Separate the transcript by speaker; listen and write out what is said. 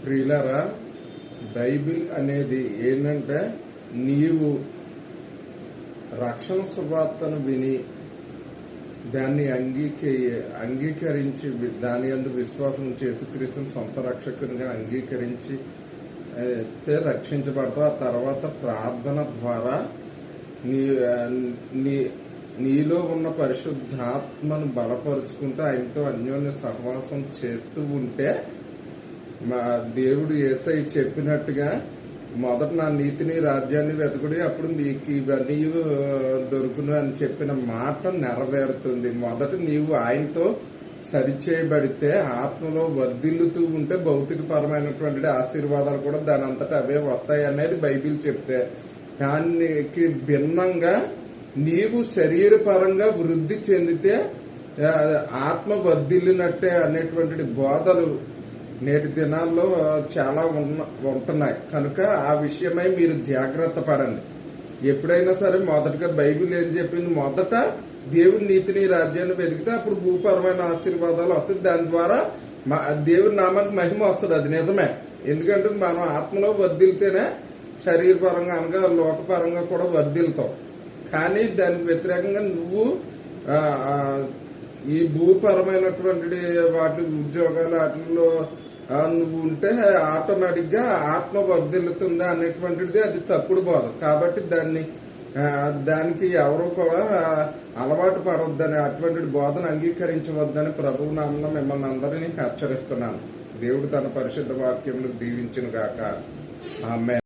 Speaker 1: ప్రియులరా, బైబిల్ అనేది ఏంటంటే నీవు రక్షణ సువార్తను విని దాన్ని అంగీకరించి దాని యందు విశ్వాసం యేసుక్రీస్తుని సొంత రక్షకునిగా అంగీకరించి రక్షించబడతావు. ఆ తర్వాత ప్రార్థన ద్వారా నీలో ఉన్న పరిశుద్ధాత్మను బలపరుచుకుంటూ ఆయనతో అన్యోన్య సహవాసం చేస్తూ ఉంటే మా దేవుడు యేసయ్య చెప్పినట్టుగా మొదట నా నీతిని రాజ్యాన్ని వెతకుడి, అప్పుడు మీకు ఇవన్నీ దొరుకును అని చెప్పిన మాట నెరవేరుతుంది. మొదట నీవు ఆయనతో సరిచేయబడితే ఆత్మలో వర్ధిల్లుతూ ఉంటే భౌతికపరమైనటువంటి ఆశీర్వాదాలు కూడా దాని అంతటా అవే వస్తాయి అనేది బైబిల్ చెప్తే, దానికి భిన్నంగా నీవు శరీరపరంగా వృద్ధి చెందితే ఆత్మ వర్ధిల్లినట్టే అనేటువంటి బోధలు నేటి దినాల్లో చాలా ఉంటున్నాయి. కనుక ఆ విషయమై మీరు జాగ్రత్త పడండి. ఎప్పుడైనా సరే మొదటగా బైబిల్ ఏం చెప్పింది, మొదట దేవుని నీతిని రాజ్యాన్ని వెతికితే అప్పుడు భూపరమైన ఆశీర్వాదాలు వస్తాయి. దాని ద్వారా దేవుని నామానికి మహిమ వస్తుంది. అది నిజమే. ఎందుకంటే మనం ఆత్మలో వర్ధిల్తేనే శరీరపరంగా అనగా లోకపరంగా కూడా వర్ధిల్తాం. కానీ దానికి వ్యతిరేకంగా నువ్వు ఈ భూపరమైనటువంటి వాటి ఉద్యోగాలు వాటిల్లో నువ్వు ఉంటే ఆటోమేటిక్ గా ఆత్మ వర్ధిల్లుతుందా అనేటువంటిది అది తప్పుడు బోధ. కాబట్టి దానికి ఎవరు కూడా అలవాటు పడవద్దని, అటువంటి బోధన అంగీకరించవద్దని ప్రభువు నామమున మిమ్మల్ని అందరినీ హెచ్చరిస్తున్నాను. దేవుడు తన పరిశుద్ధ వాక్యమును దీవించును గాక. ఆమేన్.